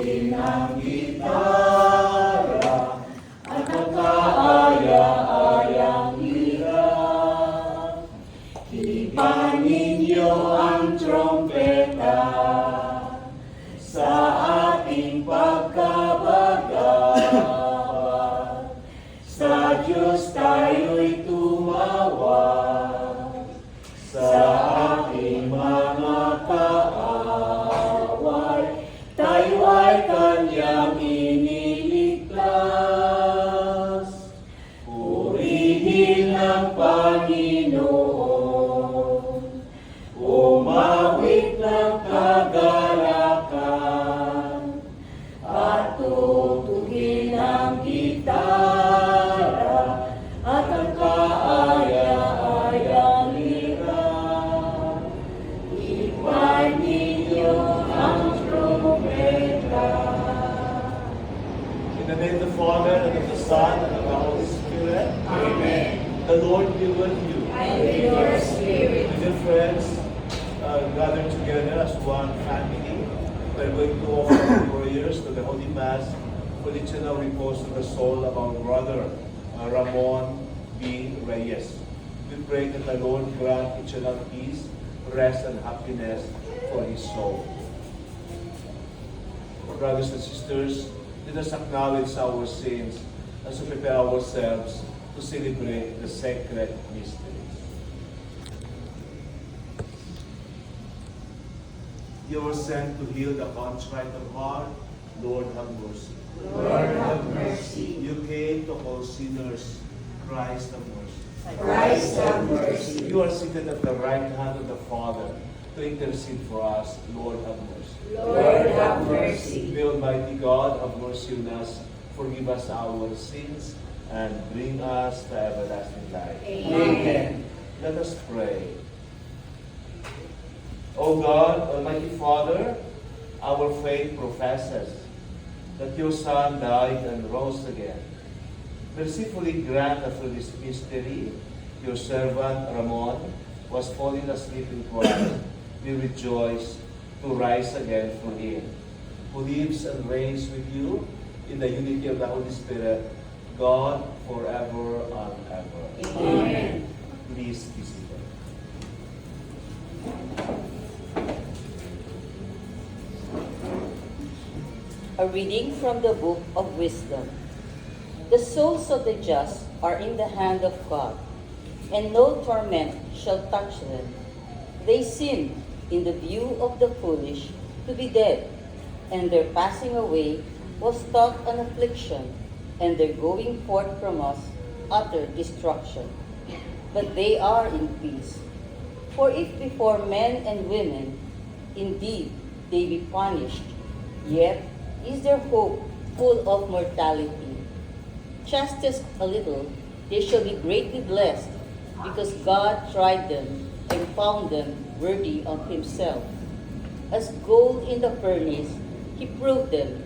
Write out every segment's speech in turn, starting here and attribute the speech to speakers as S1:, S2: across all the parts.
S1: tugtugin ng gitara at ang kaaya-ayang lira. Hipan ninyo ang trompeta sa ating pagkabagabag. Sa Diyos tayo'y tumawag, sa ating mga kaaway, tayo ay Kanyang iniligtas. Purihin ang Panginoon, umawit ng kagalakan, at tugtugin ang gitara at ang kaaya-ayang lira. Hipan ninyo ang trompeta.
S2: In the name of the Father, and of the Son, and of the Holy Spirit.
S1: Amen.
S2: The Lord be with you.
S1: And with your spirit.
S2: Dear friends, gathered together as one family, we're going to offer prayers to the Holy Mass for the eternal repose of the soul of our brother, Ramon B. Reyes. We pray that the Lord grant eternal peace, rest, and happiness for his soul. Brothers and sisters, let us acknowledge our sins as we prepare ourselves to celebrate the sacred mysteries. You were sent to heal the contrite of heart. Lord, have mercy.
S1: Lord, have mercy.
S2: You came to call sinners. Christ, have mercy.
S1: Christ, have mercy.
S2: You are seated at the right hand of the Father to intercede for us. Lord, have mercy.
S1: Lord, have mercy.
S2: May Almighty God have mercy on us, forgive us our sins, and bring us to everlasting life.
S1: Amen.
S2: Let us pray. O God, Almighty Father, our faith professes that your Son died and rose again. Mercifully grant that through this mystery, your servant Ramon was falling asleep in Christ. We rejoice to rise again through him, who lives and reigns with you in the unity of the Holy Spirit, God, forever and ever.
S1: Amen.
S2: Please be seated.
S3: A reading from the Book of Wisdom. The souls of the just are in the hand of God, and no torment shall touch them. They sin in the view of the foolish to be dead, and their passing away was thought an affliction, and their going forth from us utter destruction. But they are in peace. For if before men and women indeed they be punished, yet is their hope full of mortality. Chastised a little, they shall be greatly blessed, because God tried them and found them worthy of himself. As gold in the furnace, he proved them,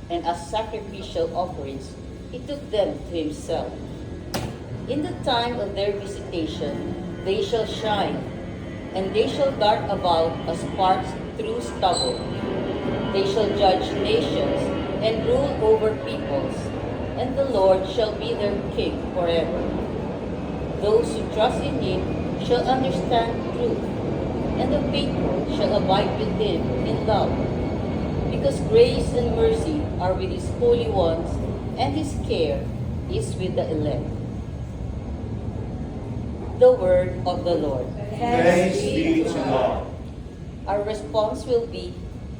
S3: and as sacrificial offerings, he took them to himself. In the time of their visitation, they shall shine, and they shall dart about as sparks through stubble. They shall judge nations and rule over peoples, and the Lord shall be their king forever. Those who trust in him shall understand truth, and the faithful shall abide with him in love. Because grace and mercy are with his holy ones, and his care is with the elect. The word of the Lord.
S2: Thanks be to God.
S3: Our response will be,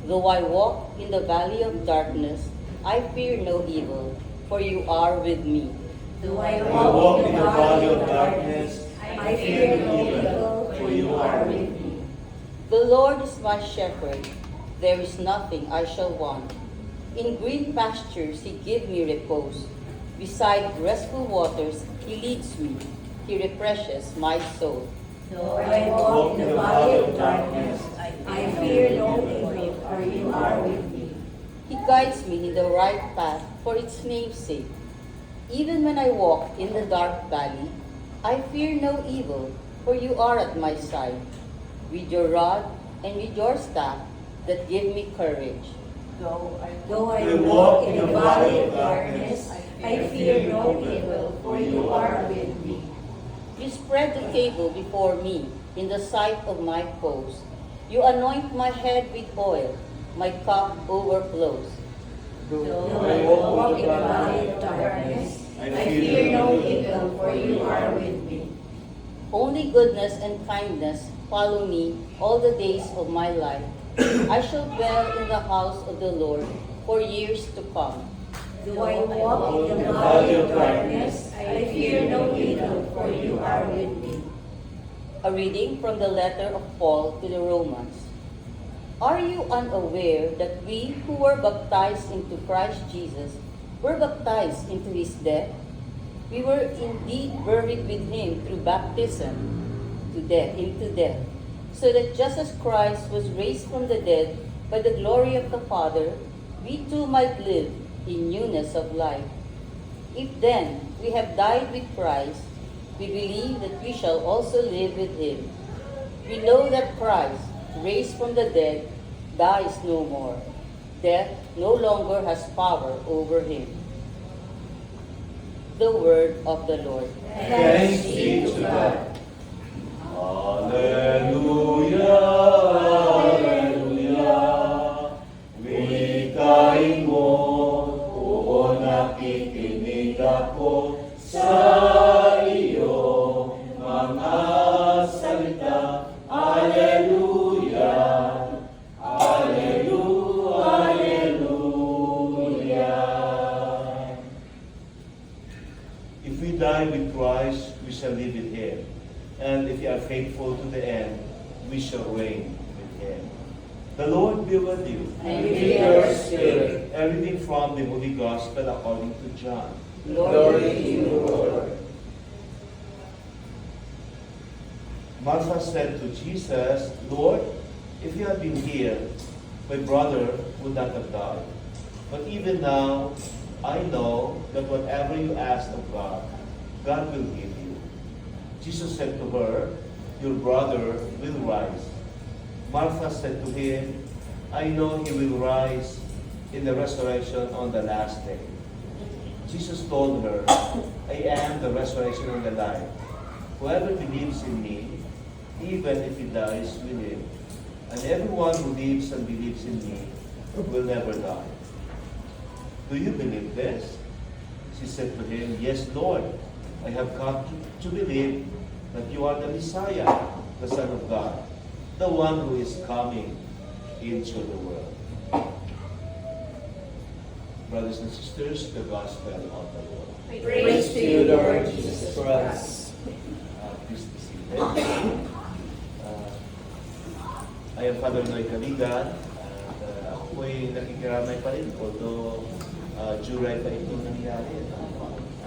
S3: though I walk in the valley of darkness, I fear no evil, for you are with me.
S1: Though I
S2: I walk
S1: walk
S2: in the valley of darkness,
S1: I fear no evil, for you are with me.
S3: The Lord is my shepherd, there is nothing I shall want. In green pastures he gives me repose. Beside restful waters he leads me. He refreshes my soul.
S1: Though I walk in the valley of darkness, I fear no evil, for you are with me.
S3: He guides me in the right path for its name's sake. Even when I walk in the dark valley, I fear no evil, for you are at my side. With your rod and with your staff that give me courage,
S1: Though I walk in the valley of darkness, I fear no evil, for you are with me.
S3: You spread the table before me in the sight of my foes. You anoint my head with oil. My cup overflows.
S1: Though I walk in the valley of darkness, I fear no evil, for you are with me.
S3: Only goodness and kindness follow me all the days of my life. I shall dwell in the house of the Lord for years to come.
S1: Though I walk in the valley of darkness, I fear no evil, for you are with me.
S3: A reading from the letter of Paul to the Romans. Are you unaware that we who were baptized into Christ Jesus were baptized into his death? We were indeed buried with him through baptism into death, so that just as Christ was raised from the dead by the glory of the Father, we too might live in newness of life. If then we have died with Christ, we believe that we shall also live with him. We know that Christ, raised from the dead, dies no more. Death no longer has power over him. The word of the Lord.
S1: Thanks be to God.
S2: Hallelujah, hallelujah. Wikain mo, o nakikinig ako sa iyo mga salita. Hallelujah, hallelujah, hallelujah. If we die with Christ, we shall live with him. And if we are faithful to the end, we shall reign with him. The Lord be with you.
S1: And with your spirit.
S2: A reading from the Holy Gospel according to John.
S1: Glory to you, Lord.
S2: Martha said to Jesus, Lord, if you had been here, my brother would not have died. But even now, I know that whatever you ask of God, God will give you. Jesus said to her, your brother will rise. Martha said to him, I know he will rise in the resurrection on the last day. Jesus told her, I am the resurrection and the life. Whoever believes in me, even if he dies, will live. And everyone who lives and believes in me will never die. Do you believe this? She said to him, Yes, Lord. I have come to believe that you are the Messiah, the Son of God, the one who is coming into the world. Brothers and sisters, the Gospel of the Lord.
S1: Praise to you, Lord Jesus Christ.
S2: Please be seated. I am Father Noy Caligan, and ako po'y nakikiramay pa rin, although July pa ito nangyari.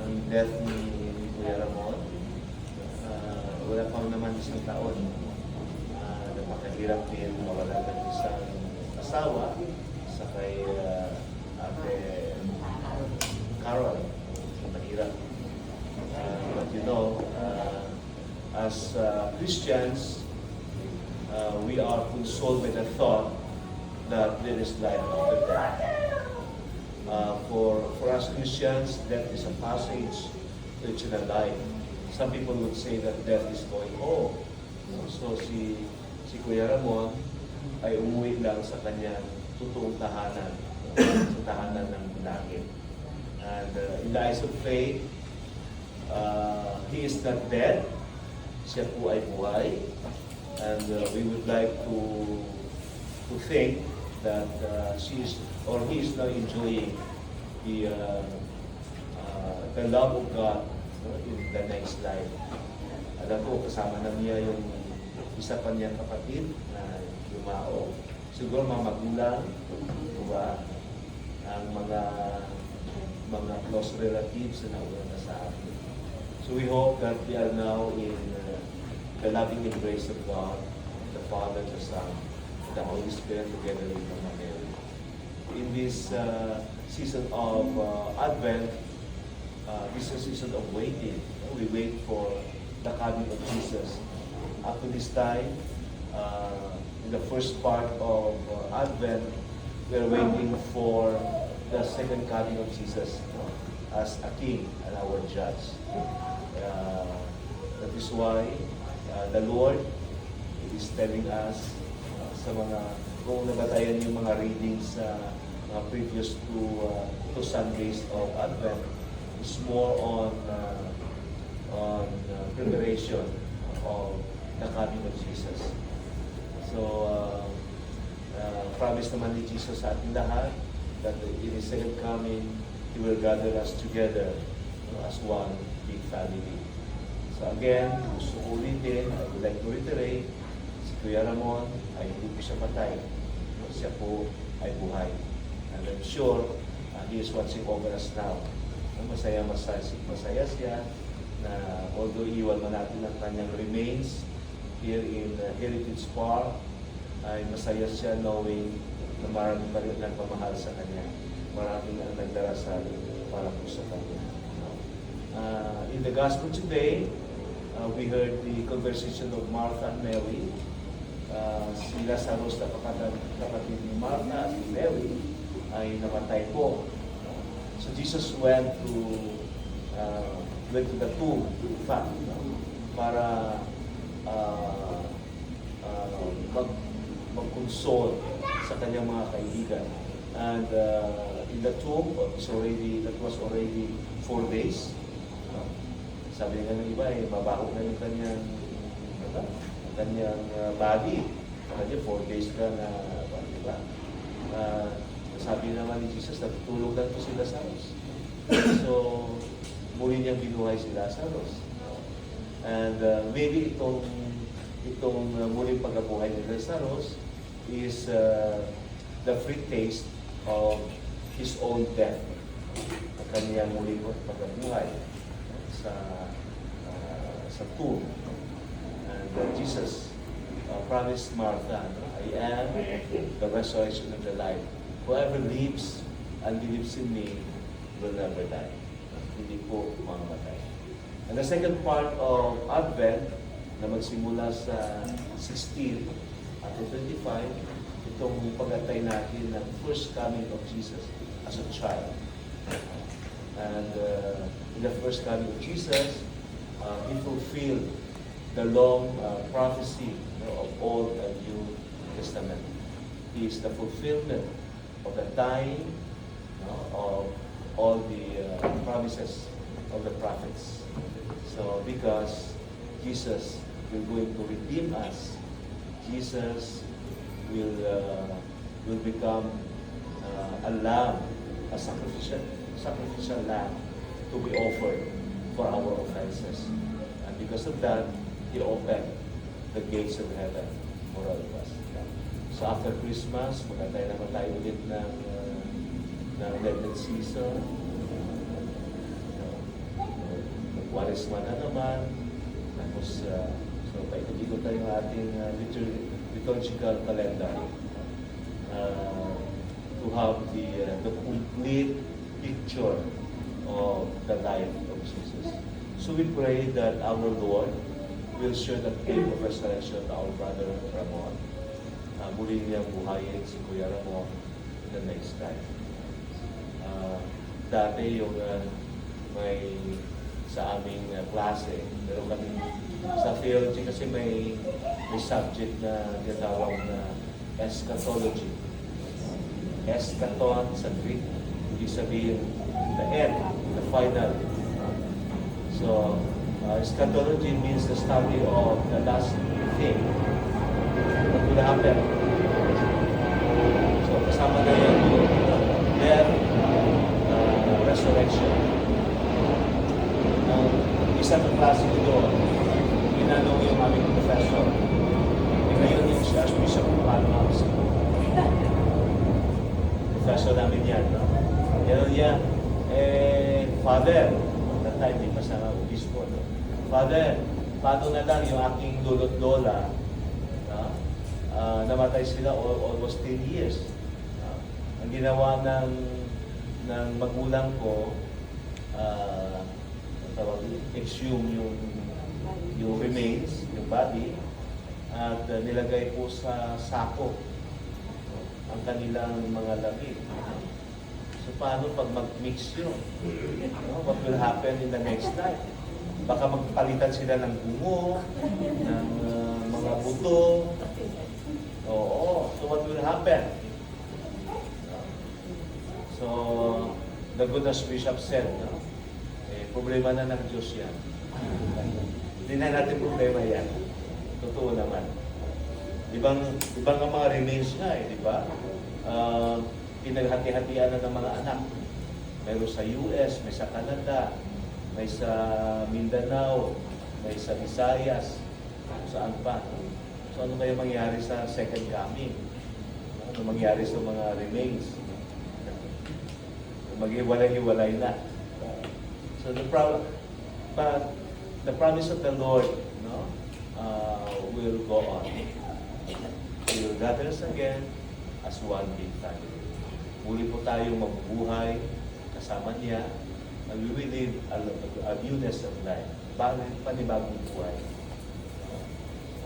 S2: Ang death ni Kuya Ramon. Wala pa naman isang taon. Napakahirap din mawala ng isang asawa sa kay Ate Carol. Mahirap. But you know, as Christians, we are consoled by the thought that there is life after death. For us Christians, death is a passage to eternal life. Some people would say that death is going home. So si Kuya Ramon ay umuwi lang sa kanyang totoong tahanan, sa tahanan ng langit. And in the eyes of faith, he is not dead. Siya po ay buhay. And we would like to think that she is or he is now enjoying the love of God in the next life. Alam ko, kasama na niya yung isa pa niyang kapatid na yumao. Siguro mga magulang, diba? Ang mga close relatives na nauna na sa atin. So we hope that we are now in the loving embrace of God, the Father, the Son, and the Holy Spirit together with Mama Mary. In this season of Advent, this is a season of waiting. We wait for the coming of Jesus. Up to this time, in the first part of Advent, we're waiting for the second coming of Jesus, as a King and our Judge. That is why the Lord is telling us sa mga, kung nabatayan yung mga readings sa mga previous to Sundays of Advent, is more on preparation of the coming of Jesus. So, promise naman ni Jesus sa ating lahat that in His second coming, He will gather us together as one big family. So again, gusto ko ulitin, I would like to reiterate, si Kuya Ramon ay hindi po siya patay. Siya po ay buhay. And I'm sure He is watching over us now. Masaya siya na although iwan man natin ang kanyang remains here in Heritage Park, ay masaya siya knowing na maraming pa rin nagmamahal sa kanya. Maraming ang nagdarasal para po sa kanya. In the Gospel today, we heard the conversation of Martha and Mary. Si Lazarus na kapatid ni Martha at ni Mary ay namatay po. So Jesus went to the tomb, in fact, para mag-console sa kanyang mga kaibigan. And in the tomb, that was already 4 days. Sabi nga ng iba, mabaho na yung kanyang body. Kanya 4 days ka na, diba? Sabi naman ni Jesus, natutulog lang po si Lazarus. So, muli niyang binuhay si Lazarus. And maybe itong muling pagkabuhay ni Lazarus is the free taste of His own death. Ang kanyang muling pagkabuhay sa tomb. And Jesus promised Martha, I am the resurrection and the life. Whoever lives and believes in me will never die. Hindi po mamamatay. And the second part of Advent na magsimula sa 16 at 25, itong pag-antay natin ng first coming of Jesus as a child. And in the first coming of Jesus, He fulfilled the long prophecy of Old and New Testament. He is the fulfillment of the time of all the promises of the prophets. So because Jesus will going to redeem us, Jesus will become a lamb, a sacrificial lamb to be offered for our offenses. And because of that, He opened the gates of heaven for all of us. So after Christmas, magantay naman tayo ulit ng Lenten season. Kwaresma na naman. Tapos, so paikot-ikot tayo ng ating liturgical calendar to have the complete picture of the life of Jesus. So we pray that our Lord will share the gift of resurrection to our brother Ramon. Muli niyang buhayin si Kuya Ramon in the next time. Dati yung may sa aming klase, pero kami sa theology kasi may subject na tinatawag na eschatology. Eschaton sa Greek, ibig sabihin the end, the final. So, eschatology means the study of the last thing that will happen. So, kasama na yan yung death, resurrection. Isa ng klase ko doon, ginanong yung aming professor. Ngayon yung si Archbishop Palmas. Professor namin yan, no? Yan yan. Father, that time, di pa sa obispo, no? Father, paano na lang yung aking lolo't-lola, no? Namatay sila almost 10 years. Ang ginawa ng magulang ko, exhume yung remains, yung body, at nilagay po sa sako. ang kanilang mga labi. So paano pag mag-mix yun? What will happen in the next life? Baka magpalitan sila ng bungo, ng mga buto. Oo. So what will happen? So, the good as Bishop said, problema na ng Diyos yan. Hindi na natin problema yan. Totoo naman. Ibang ang mga remains nga di ba? Pinaghati-hatian na ng mga anak. Meron sa US, may sa Canada, may sa Mindanao, may sa Visayas, saan pa. So ano kaya mangyari sa second coming? Ano mangyari sa mga remains? Maghiwalay-hiwalay na. So the promise of the Lord will go on. He will gather us again as one big family. Muli po tayong mabubuhay kasama niya, and we will live a newness of life, panibagong buhay.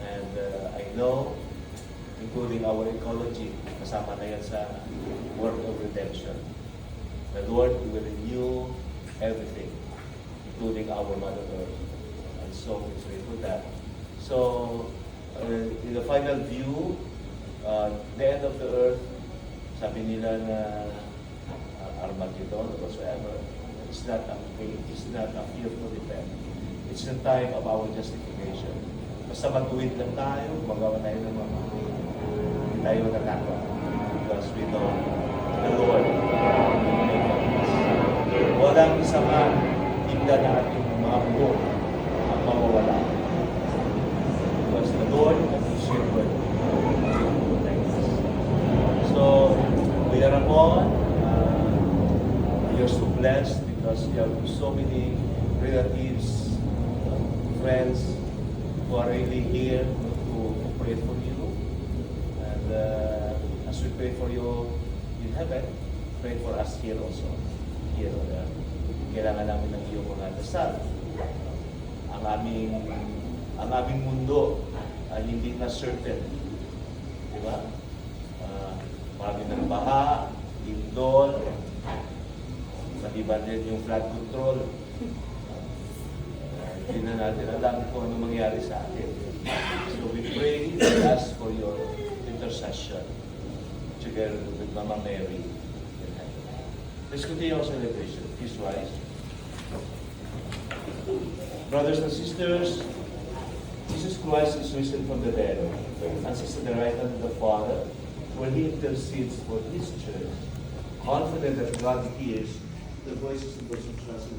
S2: And I know, including our ecology, kasama na yan sa work of redemption. The Lord will renew everything, including our Mother Earth. And so we pray for that. So, in the final view, the end of the earth, sabi nila na Armageddon or whatsoever, it's not a fearful event. It's the time of our justification. Basta matuwid lang tayo, magawa tayo ng mga hindi tayo natakot. Because we know the Lord will make us. Walang isa man tingnan na ating mga buhok ang mawawala. Because the Lord and His shepherd will protect us. So, we are upon. We are so blessed because we have so many relatives, friends who are really here to pray for you. And as we pray for you in heaven, pray for us here also. Here on earth. Kailangan namin ng iyong mga dasal. Ang aming mundo ay hindi na certain. Di ba? Marami ng baha, lindol, matiba din yung flood control. Hindi na natin alam kung ano mangyari sa atin. So we pray and ask for your intercession together with Mama Mary. Let's continue our celebration. Please rise. Brothers and sisters, Jesus Christ is risen from the dead and sits at the right hand of the Father, where He intercedes for His church, confident that God hears the voices of those who trust in the